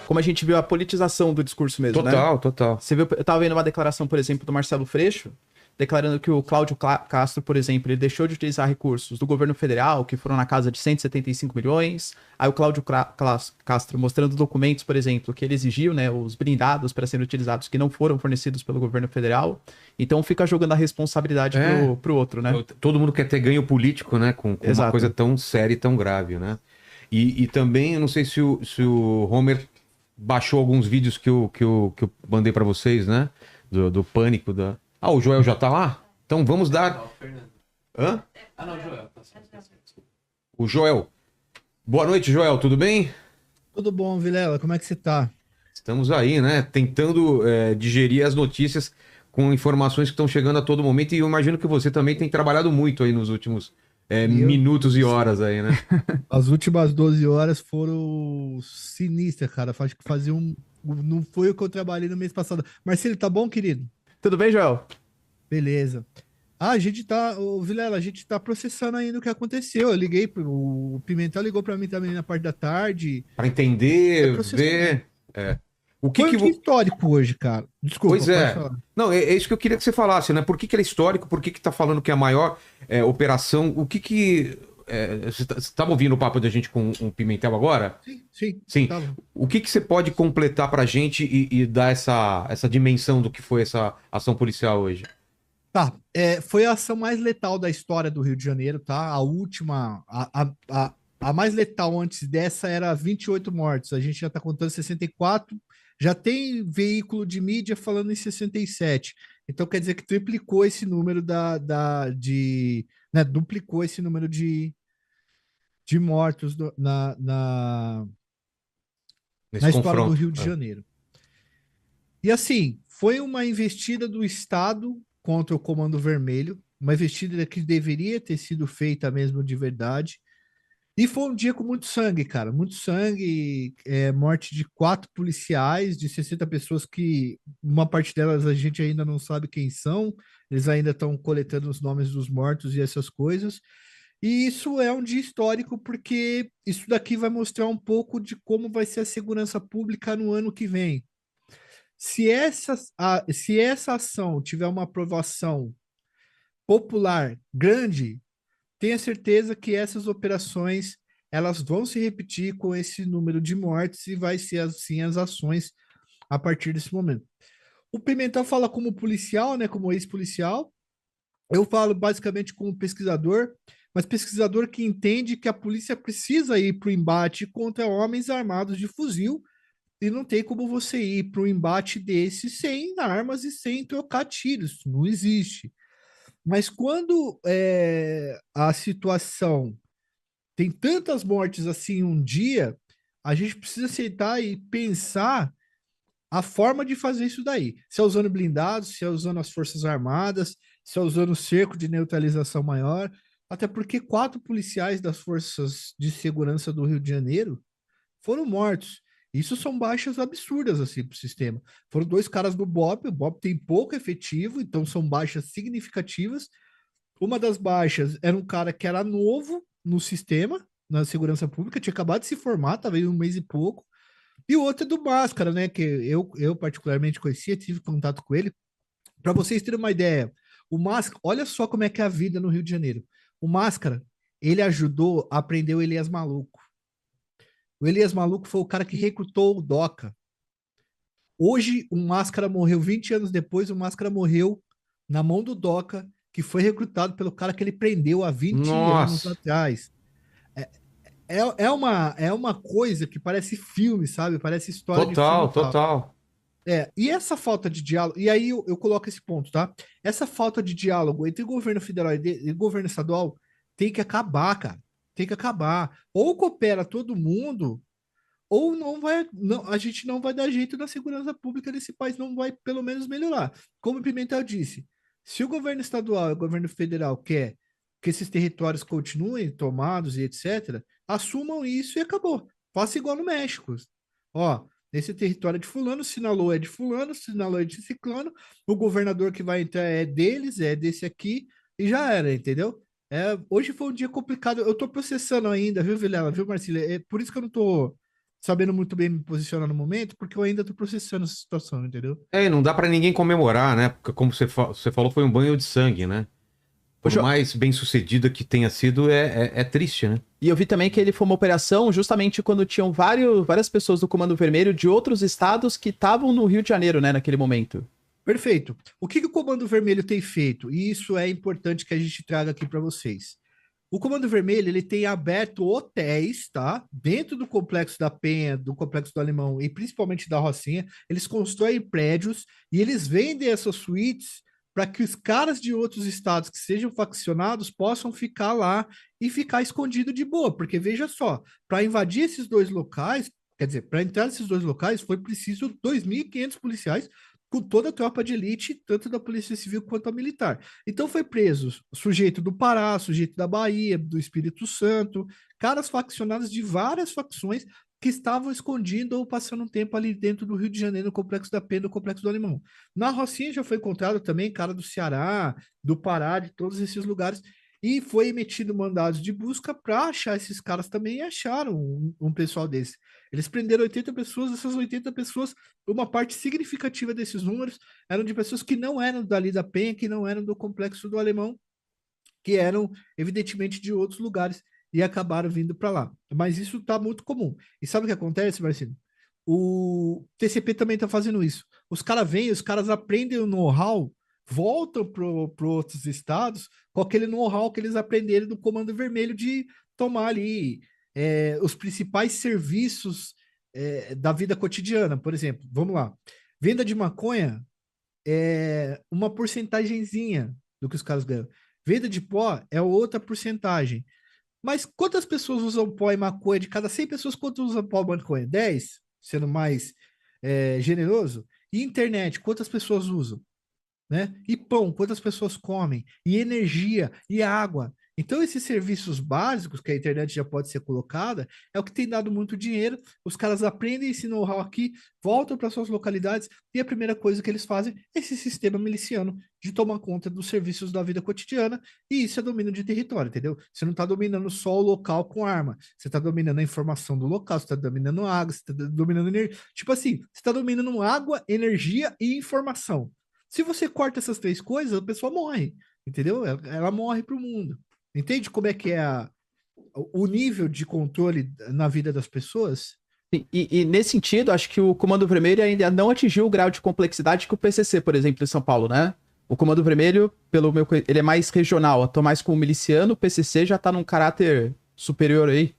como a gente viu a politização do discurso mesmo, né? Total, total. Você viu, eu tava vendo uma declaração, por exemplo, do Marcelo Freixo, declarando que o Cláudio Castro, por exemplo, ele deixou de utilizar recursos do governo federal, que foram na casa de 175 milhões. Aí o Cláudio Castro mostrando documentos, por exemplo, que ele exigiu, né, os blindados para serem utilizados que não foram fornecidos pelo governo federal. Então fica jogando a responsabilidade pro outro, né? Todo mundo quer ter ganho político, né? Com uma Exato. coisa tão séria e tão grave, né? E também, eu não sei se o Homer baixou alguns vídeos que eu mandei pra vocês, né? Do pânico da. Ah, o Joel já tá lá? Então vamos dar. Hã? Ah, não, Joel. O Joel. Boa noite, Joel, tudo bem? Tudo bom, Vilela? Como é que você tá? Estamos aí, né? Tentando digerir as notícias com informações que estão chegando a todo momento. E eu imagino que você também tem trabalhado muito aí nos últimos Meu minutos e Deus. horas aí, né? As últimas 12 horas foram sinistras, cara. Acho que fazia um. Não foi o que eu trabalhei no mês passado. Marcelo, tá bom, querido? Tudo bem, Joel? Beleza. Ah, a gente tá, ô, Vilela, a gente tá processando ainda o que aconteceu. Eu liguei, o Pimentel ligou pra mim também na parte da tarde. Para É entender, processamento. ver. O que Foi um que. dia histórico hoje, cara. Desculpa, Pois pode é. falar. Não, é isso que eu queria que você falasse, né? Por que que ele é histórico? Por que que tá falando que é a maior operação? O que que. Você estava ouvindo o papo da gente com o Pimentel agora? Sim, sim, Sim. tava. O que que você pode completar pra gente e dar essa dimensão do que foi essa ação policial hoje? Tá, foi a ação mais letal da história do Rio de Janeiro, tá? A última, a mais letal antes dessa era 28 mortos. A gente já tá contando 64. Já tem veículo de mídia falando em 67. Então quer dizer que triplicou esse número né, duplicou esse número de mortos Nesse na história do confronto. Rio de Janeiro. E assim, foi uma investida do Estado contra o Comando Vermelho, uma investida que deveria ter sido feita mesmo de verdade. E foi um dia com muito sangue, cara. Muito sangue, morte de 4 policiais, de 60 pessoas que uma parte delas a gente ainda não sabe quem são. Eles ainda estão coletando os nomes dos mortos e essas coisas. E isso é um dia histórico porque isso daqui vai mostrar um pouco de como vai ser a segurança pública no ano que vem. Se essa ação tiver uma aprovação popular grande, tenha certeza que essas operações elas vão se repetir com esse número de mortes e vai ser assim as ações a partir desse momento. O Pimentel fala como policial, né, como ex-policial. Eu falo basicamente como pesquisador, mas pesquisador que entende que a polícia precisa ir para o embate contra homens armados de fuzil e não tem como você ir para um embate desse sem armas e sem trocar tiros. Não existe. Mas quando a situação tem tantas mortes assim em um dia, a gente precisa aceitar e pensar a forma de fazer isso daí. Se é usando blindados, se é usando as Forças Armadas, se é usando o cerco de neutralização maior. Até porque 4 policiais das Forças de Segurança do Rio de Janeiro foram mortos. Isso são baixas absurdas assim para o sistema. Foram 2 caras do BOP, o BOP tem pouco efetivo, então são baixas significativas. Uma das baixas era um cara que era novo no sistema, na segurança pública, tinha acabado de se formar, talvez um mês e pouco. E o outro é do Máscara, né? Que eu particularmente conhecia, tive contato com ele. Para vocês terem uma ideia, o Máscara, olha só como é que é a vida no Rio de Janeiro. O Máscara, ele ajudou a prender o Elias Maluco. O Elias Maluco foi o cara que recrutou o Doca. Hoje, o Máscara morreu 20 anos depois, o Máscara morreu na mão do Doca, que foi recrutado pelo cara que ele prendeu há 20 anos Nossa, atrás. É, é uma coisa que parece filme, sabe? Parece história de filme total, e tal. total. E essa falta de diálogo, e aí eu coloco esse ponto, tá? Essa falta de diálogo entre governo federal e governo estadual tem que acabar, cara. Tem que acabar. Ou coopera todo mundo, ou não vai, não, a gente não vai dar jeito na segurança pública desse país, não vai pelo menos melhorar. Como o Pimentel disse, se o governo estadual e o governo federal quer que esses territórios continuem tomados e etc., assumam isso e acabou. Faça igual no México. Ó, esse território é de fulano, sinalou é de fulano, sinalou é de ciclano, o governador que vai entrar é deles, é desse aqui, e já era, entendeu? Hoje foi um dia complicado. Eu tô processando ainda, viu, Vilela, viu, Marcília? É por isso que eu não tô sabendo muito bem me posicionar no momento, porque eu ainda tô processando essa situação, entendeu? É, e não dá pra ninguém comemorar, né? Porque como você falou, foi um banho de sangue, né? Ô, Por mais bem sucedida que tenha sido, é triste, né? E eu vi também que ele foi uma operação justamente quando tinham várias pessoas do Comando Vermelho de outros estados que estavam no Rio de Janeiro, né, naquele momento. Perfeito. O que que o Comando Vermelho tem feito? E isso é importante que a gente traga aqui para vocês. O Comando Vermelho, ele tem aberto hotéis, tá? Dentro do Complexo da Penha, do Complexo do Alemão e principalmente da Rocinha, eles constroem prédios e eles vendem essas suítes para que os caras de outros estados que sejam faccionados possam ficar lá e ficar escondido de boa, porque veja só, para invadir esses dois locais, quer dizer, para entrar nesses dois locais foi preciso 2.500 policiais com toda a tropa de elite, tanto da Polícia Civil quanto a militar. Então foi preso sujeito do Pará, sujeito da Bahia, do Espírito Santo, caras faccionados de várias facções que estavam escondidos ou passando um tempo ali dentro do Rio de Janeiro, no Complexo da Penha, no Complexo do Alemão. Na Rocinha já foi encontrado também cara do Ceará, do Pará, de todos esses lugares, e foi emitido mandados de busca para achar esses caras também, e acharam um pessoal desse. Eles prenderam 80 pessoas, essas 80 pessoas, uma parte significativa desses números eram de pessoas que não eram dali da Penha, que não eram do Complexo do Alemão, que eram, evidentemente, de outros lugares e acabaram vindo para lá. Mas isso está muito comum. E sabe o que acontece, Marcelo? O TCP também está fazendo isso. Os caras vêm, os caras aprendem o know-how, voltam para outros estados com aquele know-how que eles aprenderam do Comando Vermelho de tomar ali os principais serviços da vida cotidiana. Por exemplo, vamos lá. Venda de maconha é uma porcentagemzinha do que os caras ganham. Venda de pó é outra porcentagem. Mas quantas pessoas usam pó e maconha? De cada 100 pessoas, quantas usam pó e maconha? 10, sendo mais generoso. E internet, quantas pessoas usam? Né? E pão, quantas pessoas comem? E energia, e água. Então, esses serviços básicos que a internet já pode ser colocada, é o que tem dado muito dinheiro. Os caras aprendem esse know-how aqui, voltam para suas localidades, e a primeira coisa que eles fazem é esse sistema miliciano de tomar conta dos serviços da vida cotidiana, e isso é domínio de território, entendeu? Você não está dominando só o local com arma, você está dominando a informação do local, você está dominando água, você está dominando energia. Tipo assim, você está dominando água, energia e informação. Se você corta essas três coisas, a pessoa morre, entendeu? Ela morre para o mundo. Entende como é que é o nível de controle na vida das pessoas? E nesse sentido, acho que o Comando Vermelho ainda não atingiu o grau de complexidade que o PCC, por exemplo, em São Paulo, né? O Comando Vermelho, ele é mais regional, atua mais como miliciano, o PCC já tá num caráter superior aí.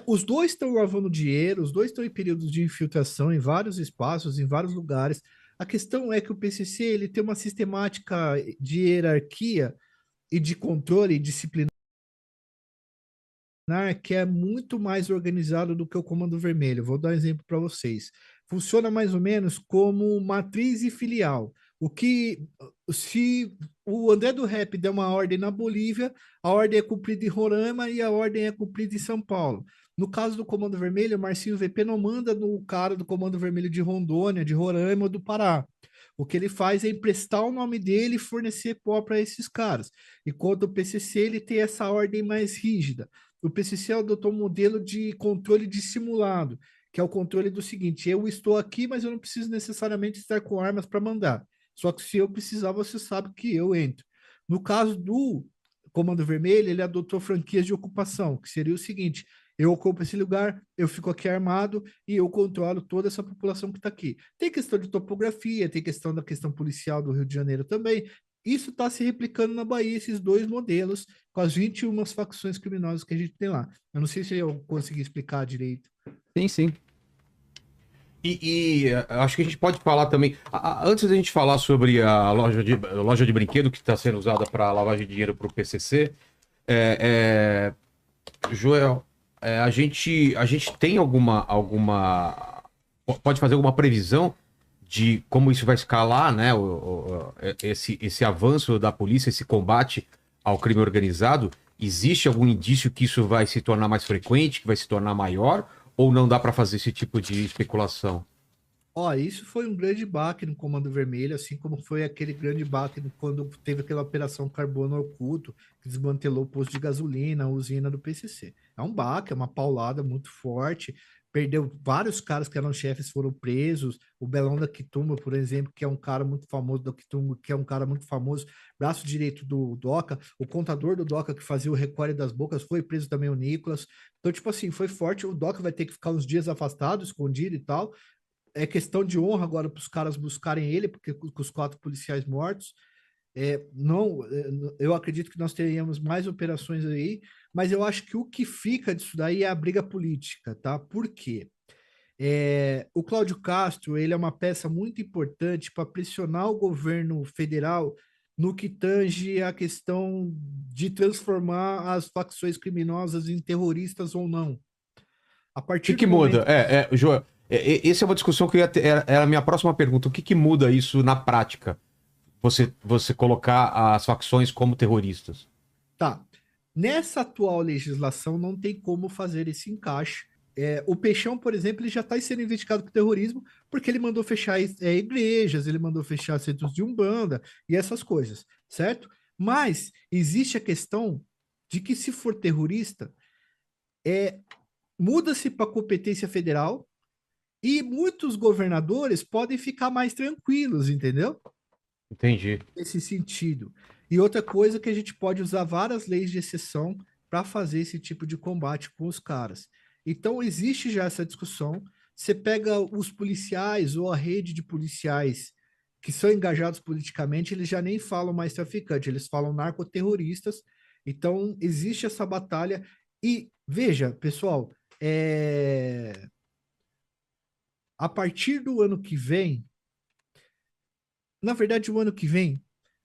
Os dois estão lavando dinheiro, os dois estão em períodos de infiltração em vários espaços, em vários lugares. A questão é que o PCC ele tem uma sistemática de hierarquia e de controle disciplinar que é muito mais organizado do que o Comando Vermelho. Vou dar um exemplo para vocês. Funciona mais ou menos como matriz e filial. O que se o André do Rap der uma ordem na Bolívia, a ordem é cumprida em Roraima e a ordem é cumprida em São Paulo. No caso do Comando Vermelho, o Marcinho VP não manda no cara do Comando Vermelho de Rondônia, de Roraima ou do Pará. O que ele faz é emprestar o nome dele e fornecer pó para esses caras. Enquanto o PCC ele tem essa ordem mais rígida. O PCC adotou um modelo de controle dissimulado, que é o controle do seguinte: eu estou aqui, mas eu não preciso necessariamente estar com armas para mandar. Só que se eu precisar, você sabe que eu entro. No caso do Comando Vermelho, ele adotou franquias de ocupação, que seria o seguinte: eu ocupo esse lugar, eu fico aqui armado e eu controlo toda essa população que está aqui. Tem questão de topografia, tem questão da questão policial do Rio de Janeiro também. Isso está se replicando na Bahia, esses dois modelos, com as 21 facções criminosas que a gente tem lá. Eu não sei se eu consegui explicar direito. Sim, sim. Acho que a gente pode falar também. Antes da gente falar sobre a loja de brinquedo que está sendo usada para lavagem de dinheiro para o PCC, Joel, a gente tem pode fazer alguma previsão de como isso vai escalar, né? Esse avanço da polícia, esse combate ao crime organizado? Existe algum indício que isso vai se tornar mais frequente, que vai se tornar maior? Ou não dá para fazer esse tipo de especulação? Isso foi um grande baque no Comando Vermelho, assim como foi aquele grande baque quando teve aquela operação Carbono Oculto, que desmantelou o posto de gasolina, a usina do PCC. É um baque, é uma paulada muito forte, perdeu vários caras que eram chefes, foram presos. O Belão da Quitumba, por exemplo, que é um cara muito famoso da Quitumba, que é um cara muito famoso, braço direito do Doca, o contador do Doca que fazia o recolhe das bocas, foi preso também o Nicolas. Então, tipo assim, foi forte. O Doca vai ter que ficar uns dias afastado, escondido e tal. É questão de honra agora para os caras buscarem ele, porque com os 4 policiais mortos. Não, eu acredito que nós teríamos mais operações aí, mas eu acho que o que fica disso daí é a briga política, tá? Por quê? O Cláudio Castro, ele é uma peça muito importante para pressionar o governo federal no que tange a questão de transformar as facções criminosas em terroristas ou não. A O partir que do muda? momento... Joel, essa é uma discussão que eu ia ter, era a minha próxima pergunta. O que muda isso na prática? Você colocar as facções como terroristas? Tá. Nessa atual legislação não tem como fazer esse encaixe. O Peixão, por exemplo, ele já está sendo investigado por terrorismo porque ele mandou fechar igrejas, ele mandou fechar centros de umbanda e essas coisas, certo? Mas existe a questão de que se for terrorista, muda-se para competência federal e muitos governadores podem ficar mais tranquilos, entendeu? Entendi. Nesse sentido. E outra coisa que a gente pode usar várias leis de exceção para fazer esse tipo de combate com os caras. Então, existe já essa discussão. Você pega os policiais ou a rede de policiais que são engajados politicamente, eles já nem falam mais traficante, eles falam narcoterroristas. Então, existe essa batalha. E veja, pessoal, a partir do ano que vem, na verdade, o ano que vem,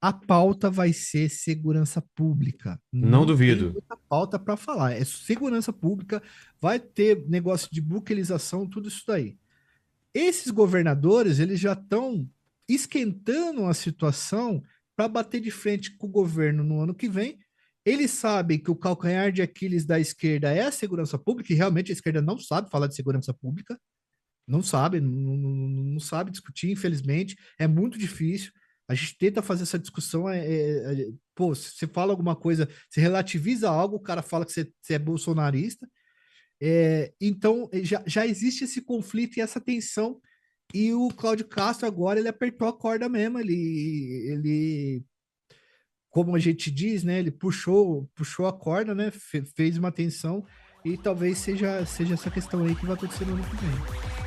a pauta vai ser segurança pública. Não Não tem duvido. muita pauta para falar. É segurança pública, vai ter negócio de buquelização, tudo isso daí. Esses governadores, eles já estão esquentando a situação para bater de frente com o governo no ano que vem. Eles sabem que o calcanhar de Aquiles da esquerda é a segurança pública, e realmente a esquerda não sabe falar de segurança pública, não sabe, não sabe discutir, infelizmente, é muito difícil. A gente tenta fazer essa discussão, pô, se você fala alguma coisa, se relativiza algo, o cara fala que você é bolsonarista. Então, já existe esse conflito e essa tensão, e o Cláudio Castro agora, ele apertou a corda mesmo, como a gente diz, né, ele puxou a corda, né, fez uma tensão, e talvez seja essa questão aí que vai acontecer no ano que vem.